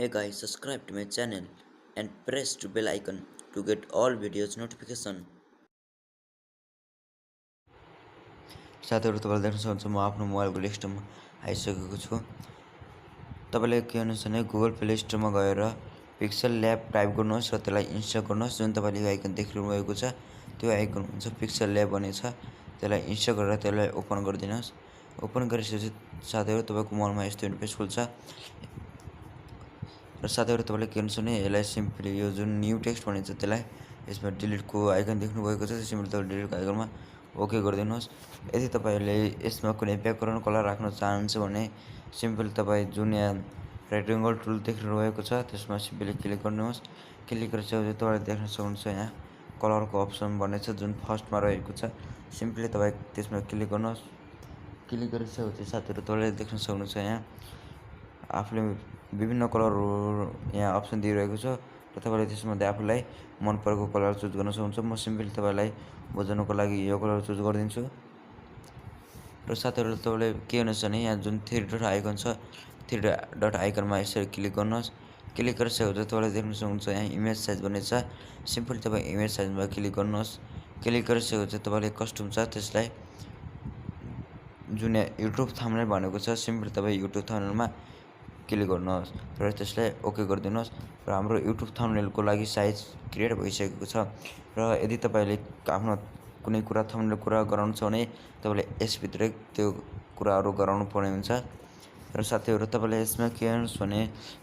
Hey guys, subscribe to my channel and press the bell icon to get all videos notification. साथीहरु तपाईले देख्न सक्नुहुन्छ म आफ्नो मोबाइलको लिस्टमा आइसकेको छु। तपाईले के गर्नुस् भने गुगल प्ले स्टोरमा गएर पिक्सल ल्याब टाइप गर्नुहोस् र त्यसलाई इन्स्टल गर्नुहोस्। जुन तपाईले यो आइकन देखिरहनु भएको छ त्यो आइकन हुन्छ पिक्सल ल्याब भन्ने छ। त्यसलाई इन्स्टल गरेर त्यसलाई ओपन गरिदिनुहोस्। ओपन गरिसकेपछि साथीहरु तपाईको मोबाइलमा यस्तो इन्टरफेस खुल्छ। र साथीहरु तपाईले के गर्नुस् भने यसलाई सिम्पली यो जुन न्यू टेक्स्ट भनिन्छ त्यसलाई यसमा डिलिटको आइकन देख्नु भएको छ। सिम्पली तपाईले डिलिटको आइकनमा ओके गरिदिनुहोस्। यदि तपाईले यसमा कुनै ब्याकग्राउन्ड कलर राख्न चाहनुहुन्छ भने सिम्पली तपाई जुन यहाँ रेक्टेंगल टुल देखिरहनु भएको छ त्यसमा सिम्पली क्लिक गर्नुहोस्। क्लिक गरिसकेपछि तपाईले देख्न सक्नुहुन्छ यहाँ कलरको अप्सन भन्ने छ जुन फर्स्टमा रहेको छ। सिम्पली तपाई त्यसमा क्लिक गर्नुहोस्। क्लिक गरिसकेपछि साथीहरु तपाईले देख्न सक्नुहुन्छ यहाँ आफूले विभिन्न कलरहरु यहाँ अप्सन दिइरहेको छ र तपाईले त्यसमध्ये आफूलाई मन परेको कलर चुज गर्न सक्नुहुन्छ। म सिम्पली तपाईलाई बुझाउनको लागि यो कलर चुज गर्दिन्छु। र साथीहरु तपाईले के गर्नुस् भने यहाँ जुन थ्री डट आइकन छ थ्री डट आइकनमा यसरी क्लिक गर्नुहोस्। क्लिक गरिसकेपछि तपाईले देख्न सक्नुहुन्छ यहाँ इमेज साइज भन्ने छ। सिम्पली तपाई इमेज साइजमा क्लिक गर्नुहोस्। क्लिक गरिसकेपछि तपाईले कस्टम छ त्यसलाई जुन युट्युब थम्बनेल भनेको छ सिम्पली तपाई युट्युब थम्बनेलमा क्लिक गर्नुहोस् र त्यसलाई ओके गरिदिनुहोस्। र हाम्रो युट्युब थम्बनेलको लागि साइज क्रिएट भइसकेको छ। र यदि तपाईले आफ्नो कुनै कुरा थम्बनेल कुरा गराउनु छ भने तपाईले यसभित्रै त्यो कुराहरु गराउनु पर्ने हुन्छ। र साथीहरु तपाईले यसमा के गर्नुस् भने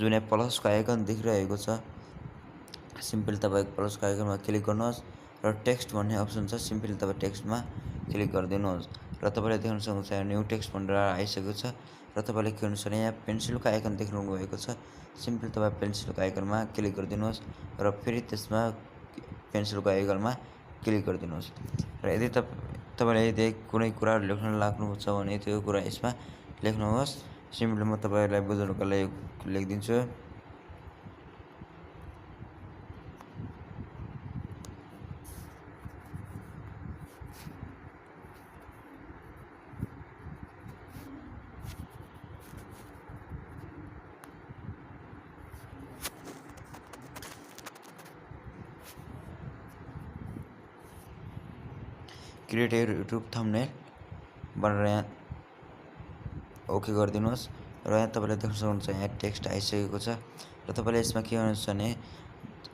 जुन यहाँ प्लसको आइकन देखिरहेको छ सिम्पली तपाई प्लसको आइकनमा क्लिक गर्नुहोस् र टेक्स्ट भन्ने अप्सन छ। सिम्पली तपाई टेक्स्टमा क्लिक गरिदिनुहोस् र तपाईले देख्न सक्नुहुन्छ यहाँ न्यू टेक्स्ट भनेर आइसकेको छ। र तपाईले के गर्नुस् भने यहाँ पेन्सिलको आइकन देख्नु भएको छ। सिम्पली तपाई पेन्सिलको आइकनमा क्लिक गरिदिनुहोस् र फेरि त्यसमा पेन्सिलको आइकनमा क्लिक गरिदिनुहोस्। र यदि तपाईले यदि कुनै कुरा लेख्न लाग्नु छ भने त्यो कुरा यसमा लेख्नुहोस्। सिम्पली म तपाईलाई बुझाउनको लागि लेख्दिन्छु। क्रिएट योर युट्युब थम्बनेल भनेर यहाँ ओके गरिदिनुहोस्। र यहाँ तपाईले देख्न सक्नुहुन्छ यहाँ टेक्स्ट आइसकेको छ। र तपाईले यसमा के गर्नुहुन्छ भने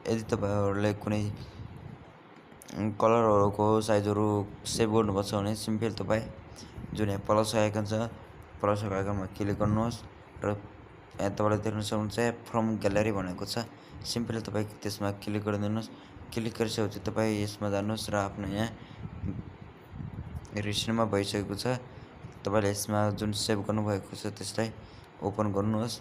यदि तपाईहरुले कुनै कलरहरुको साइजहरु सेभ गर्नुपर्छ भने सिम्पली तपाई जुन यहाँ प्लस आइकन छ प्लसको आइकनमा क्लिक गर्नुहोस् र यहाँ तपाईले देख्न सक्नुहुन्छ फ्रम ग्यालेरी भनेको छ। सिम्पली तपाई त्यसमा क्लिक गरिदिनुहोस्। क्लिक गरिसकेपछि तपाई यसमा जानुहोस् र आफ्नो यहाँ रिसेन्टमा भइसकेको छ तपाईले यसमा जुन सेभ गर्नुभएको छ त्यसलाई ओपन गर्नुहोस्।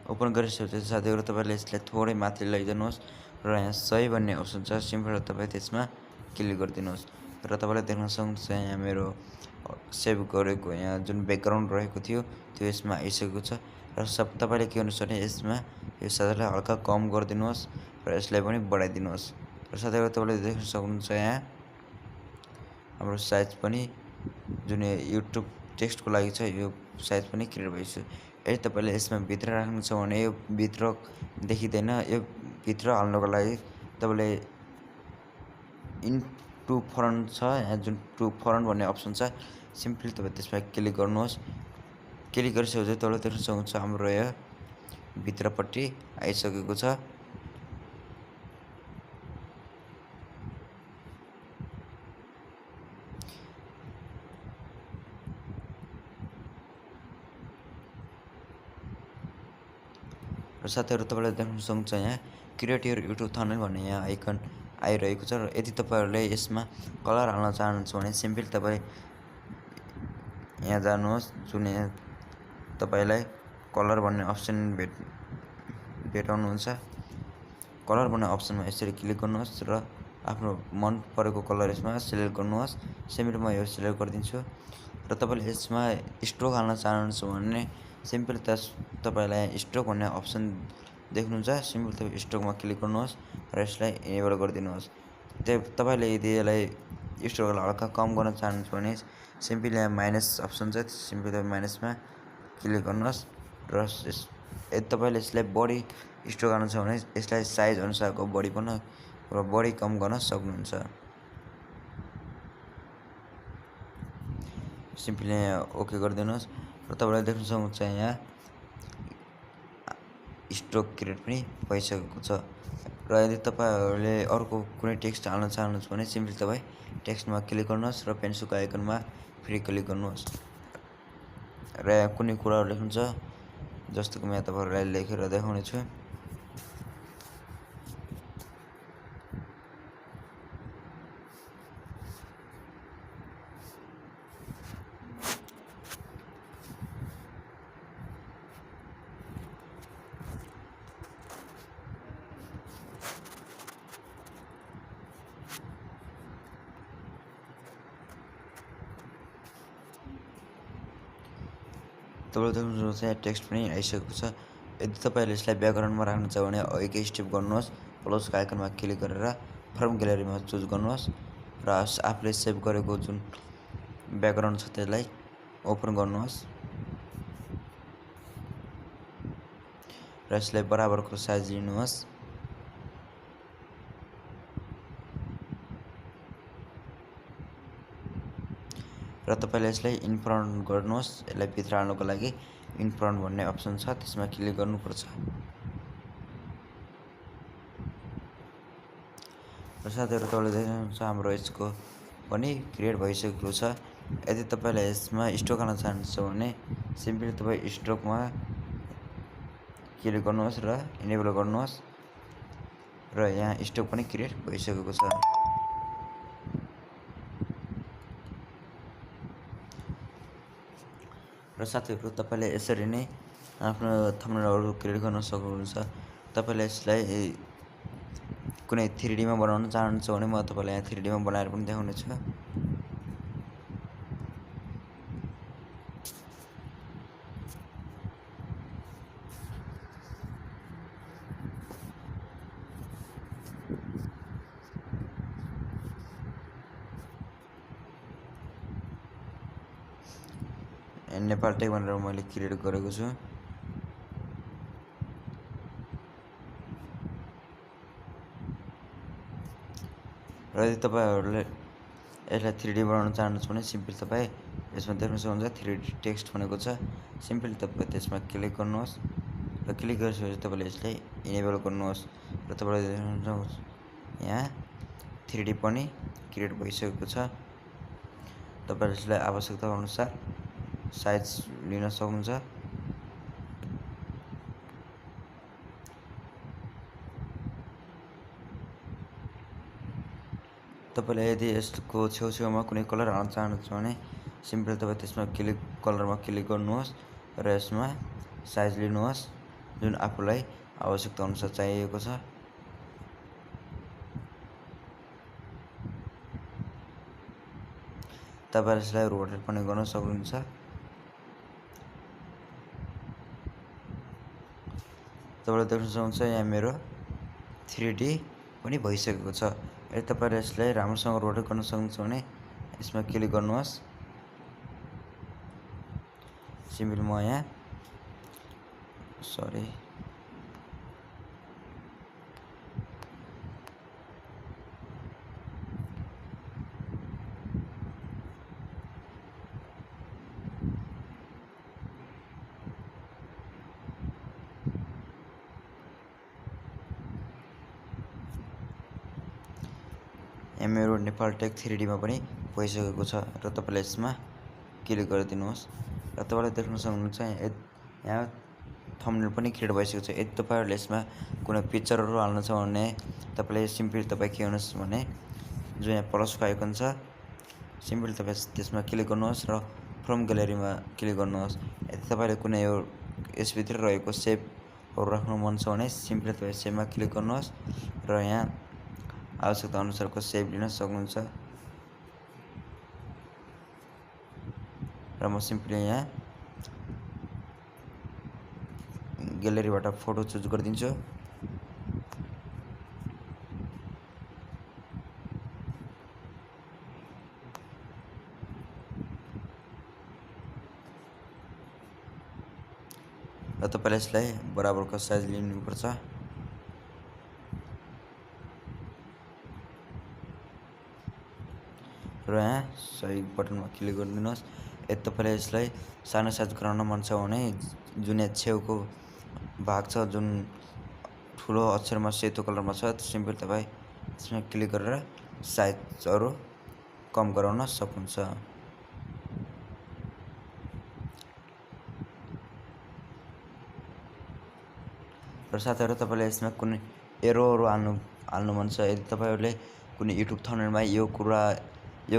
ओपन गरिसकेपछि साथीहरु तपाईले यसलाई थोरै माथि लैजानुहोस् र यहाँ सही भन्ने अप्सन छ। सिम्पली तपाई त्यसमा क्लिक गरिदिनुहोस् र तपाईले देख्न सक्नुहुन्छ यहाँ मेरो सेभ गरेको यहाँ जुन ब्याकग्राउन्ड रहेको थियो त्यो यसमा आइसकेको छ। र तपाईले के गर्नुस् भने यसमा यो साइजलाई हल्का कम गरिदिनुहोस् र यसलाई पनि बढाइदिनुहोस्। र साथीहरु तपाईले देख्न सक्नुहुन्छ यहाँ हाम्रो साइज पनि जुन युट्युब टेक्स्टको लागि छ यो साइज पनि क्लियर भइसक्यो। यदि तपाईले यसमा भित्र राख्नु छ भने यो भित्र देखिदैन। यो भित्र हाल्नको लागि तपाईले इन टु फ्रन्ट छ यहाँ जुन टु फ्रन्ट भन्ने अप्सन छ। सिम्पली तपाई त्यसमा क्लिक गर्नुहोस्। क्लिक गरिसकेपछि तपाईले देख्न सक्नुहुन्छ हाम्रो यो भित्रपट्टि आइसकेको छ। र साथीहरु तपाईले देख्न सक्नुहुन्छ यहाँ क्रिएट योर युट्युब थम्बनेल भन्ने यहाँ आइकन आइरहेको छ। र यदि तपाईहरुले यसमा कलर हाल्न चाहनुहुन्छ भने सिम्पली तपाई यहाँ जानुहोस्। जुन यहाँ तपाईलाई कलर भन्ने अप्सन भेटाउनुहुन्छ। कलर भन्ने अप्सनमा यसरी क्लिक गर्नुहोस् र आफ्नो मन परेको कलर यसमा सिलेक्ट गर्नुहोस्। सिम्पली म यो सिलेक्ट गरिदिन्छु। र तपाईले यसमा स्ट्रोक हाल्न चाहनुहुन्छ भने सिम्पली तपाईलाई स्ट्रोक भन्ने अप्सन देख्नुहुन्छ। सिम्पली तपाई स्ट्रोकमा क्लिक गर्नुहोस् र यसलाई इनेबल गरिदिनुहोस्। तपाईले यदि यसलाई स्ट्रोकलाई हल्का कम गर्न चाहनुहुन्छ भने सिम्पली यहाँ माइनस अप्सन छ। सिम्पली तपाई माइनसमा क्लिक गर्नुहोस् र यदि तपाईँले यसलाई बढी स्टोर गर्न छ भने यसलाई साइज अनुसारको बढी पनि र बढी कम गर्न सक्नुहुन्छ। सिम्पली यहाँ ओके गरिदिनुहोस् र तपाईँले देख्न सक्नुहुन्छ यहाँ स्टक क्रिएट पनि भइसकेको छ। र यदि तपाईँहरूले अर्को कुनै टेक्स्ट हाल्न चाहनुहुन्छ भने सिम्पली तपाईँ टेक्स्टमा क्लिक गर्नुहोस् र पेन्सिलको आइकनमा फेरि क्लिक गर्नुहोस् र यहाँ कुनै कुराहरू लेख्नुहुन्छ जस्तो कि म यहाँ तपाईँहरूलाई लेखेर देखाउने छु। तपाईँले देख्नुहुन्छ यहाँ टेक्स्ट पनि आइसकेको छ। यदि तपाईँहरूले यसलाई ब्याकग्राउन्डमा राख्नु छ भने एकै स्टेप गर्नुहोस्, प्लसको आइकनमा क्लिक गरेर फ्रम ग्यालेरीमा चुज गर्नुहोस् र आफूले सेभ गरेको जुन ब्याकग्राउन्ड छ त्यसलाई ओपन गर्नुहोस् र यसलाई बराबरको साइज लिनुहोस् र तपाईँले यसलाई इन फ्रन्ट गर्नुहोस्। यसलाई भित्र हाल्नुको लागि इन फ्रन्ट भन्ने अप्सन छ, त्यसमा क्लिक गर्नुपर्छ र साथीहरू तपाईँले देख्नुहुन्छ हाम्रो यसको पनि क्रिएट भइसकेको छ। यदि तपाईँलाई यसमा स्टक हाल्न चाहनुहुन्छ भने सिम्पली तपाईँ स्टकमा क्लिक गर्नुहोस् र इनेबल गर्नुहोस् र यहाँ स्टक पनि क्रिएट भइसकेको छ। र साथीहरू तपाईँले यसरी नै आफ्नो थम्बनेलहरू क्रिएट गर्न सक्नुहुन्छ। तपाईँले यसलाई कुनै 3D मा बनाउन चाहनुहुन्छ भने म तपाईँलाई यहाँ 3D मा बनाएर पनि देखाउने छु। नेपाल टेक भनेर मैले क्रिएट गरेको छु। र यदि तपाईँहरूले यसलाई 3D बनाउन चाहनुहुन्छ भने सिम्पली तपाईँ यसमा देख्न सक्नुहुन्छ 3D टेक्स्ट भनेको छ। सिम्पली तपाईँ त्यसमा क्लिक गर्नुहोस् र क्लिक गरिसकेपछि तपाईँले यसलाई इनेबल गर्नुहोस् र तपाईँले देख्नुहुन्छ यहाँ 3D पनि क्रिएट भइसकेको छ। तपाईँले यसलाई आवश्यकता अनुसार साइज लिन सक्नुहुन्छ। तपाईँले यदि यसको छेउछेउमा कुनै कलर हाल्न चाहनुहुन्छ भने सिम्पली तपाईँ त्यसमा कलरमा क्लिक गर्नुहोस् र यसमा साइज लिनुहोस् जुन आफूलाई आवश्यकता अनुसार चाहिएको छ। तपाईँले यसलाई रोटेट पनि गर्न सक्नुहुन्छ। तपाईँले देख्न सक्नुहुन्छ यहाँ मेरो 3D पनि भइसकेको छ। यदि तपाईँले यसलाई राम्रोसँग रोटेट गर्न सक्नुहुन्छ भने यसमा क्लिक गर्नुहोस्। सिम्पली म यहाँ मेरो नेपाल टेक 3D मा पनि भइसकेको छ र तपाईँले यसमा क्लिक गरिदिनुहोस् र तपाईँले देख्न सक्नुहुन्छ यहाँ थम्बनेल पनि क्रिएट भइसकेको छ। यदि तपाईँहरूले यसमा कुनै पिक्चरहरू हाल्न छ भने तपाईँले सिम्पली तपाईँ के गर्नुहोस् भने जो यहाँ प्लसको आइकन छ सिम्पली तपाईँ त्यसमा क्लिक गर्नुहोस् र फ्रम ग्यालेरीमा क्लिक गर्नुहोस्। यदि तपाईँले कुनै यसभित्र रहेको सेपहरू राख्नु मन छ भने सिम्पली तपाईँ सेपमा क्लिक गर्नुहोस् र यहाँ आवश्यकता अनुसारको सेप लिन सक्नुहुन्छ। र म सिम्पली यहाँ ग्यालेरीबाट फोटो चुज गरिदिन्छु। र तपाईँले यसलाई बराबरको साइज लिनुपर्छ। र यहाँ सही बटनमा क्लिक गरिदिनुहोस्। यदि तपाईँले यसलाई सानो साइज गराउन मन छ भने जुन यहाँ छेउको भाग छ जुन ठुलो अक्षरमा सेतो कलरमा छ सिम्पल तपाईँ यसमा क्लिक गरेर साइजहरू कम गराउन सक्नुहुन्छ। र साथीहरू तपाईँले यसमा कुनै एरोहरू हाल्नु मन छ, यदि तपाईँहरूले कुनै युट्युब थम्बनेलमा यो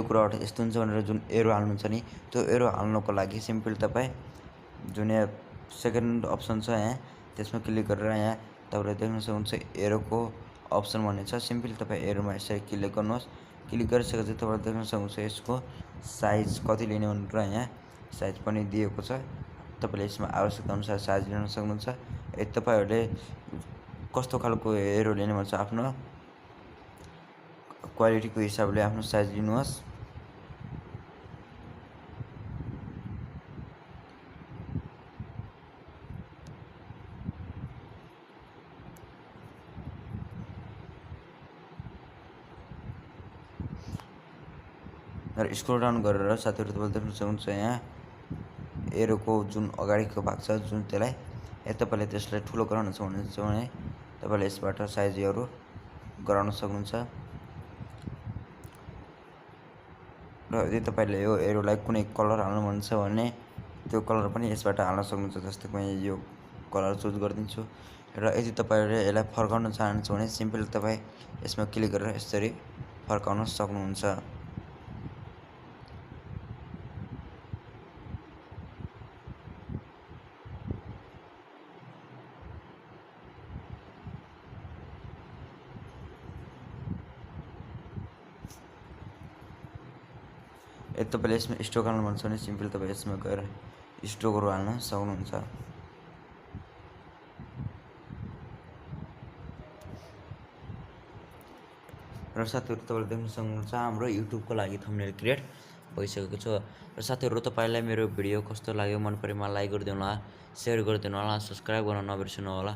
कुराबाट यस्तो हुन्छ भनेर जुन एरो हाल्नुहुन्छ नि त्यो एरो हाल्नुको लागि सिम्पल तपाईँ जुन यहाँ सेकेन्ड अप्सन छ यहाँ त्यसमा क्लिक गरेर यहाँ तपाईँले देख्न सक्नुहुन्छ एरोको अप्सन भन्ने छ। सिम्पल तपाईँ एरोमा यसरी क्लिक गर्नुहोस्। क्लिक गरिसकेपछि तपाईँले देख्न सक्नुहुन्छ यसको साइज कति लिने भनेर यहाँ साइज पनि दिएको छ। तपाईँले यसमा आवश्यकता अनुसार साइज लिन सक्नुहुन्छ। यदि तपाईँहरूले कस्तो खालको एरो लिने भन्छ आफ्नो क्वालिटीको हिसाबले आफ्नो साइज लिनुहोस्। र स्क्रोल डाउन गरेर साथीहरू तपाईँले देख्न सक्नुहुन्छ यहाँ एरोको जुन अगाडिको भाग छ जुन त्यसलाई यदि तपाईँले त्यसलाई ठुलो गराउन चाहनुहुन्छ भने तपाईँले यसबाट साइजहरू गराउन सक्नुहुन्छ। र यदि तपाईँले यो एरोलाई कुनै कलर हाल्नु मन छ भने त्यो कलर पनि यसबाट हाल्न सक्नुहुन्छ। जस्तै म यो कलर चुज गरिदिन्छु। र यदि तपाईँहरूले यसलाई फर्काउन चाहनुहुन्छ भने सिम्पल तपाईँ यसमा क्लिक गरेर यसरी फर्काउन सक्नुहुन्छ। यदि तपाईँले यसमा स्ट्रोक हाल्नु मन छ भने सिम्पल तपाईँ यसमा गएर स्ट्रोकहरू हाल्न सक्नुहुन्छ। र साथीहरू तपाईँले देख्न सक्नुहुन्छ हाम्रो युट्युबको लागि थम्बनेल क्रिएट भइसकेको छ। र साथीहरू तपाईँलाई मेरो भिडियो कस्तो लाग्यो मन परेमा लाइक गरिदिनु होला, सेयर गरिदिनु होला, सब्सक्राइब गर्न नबिर्सनु होला।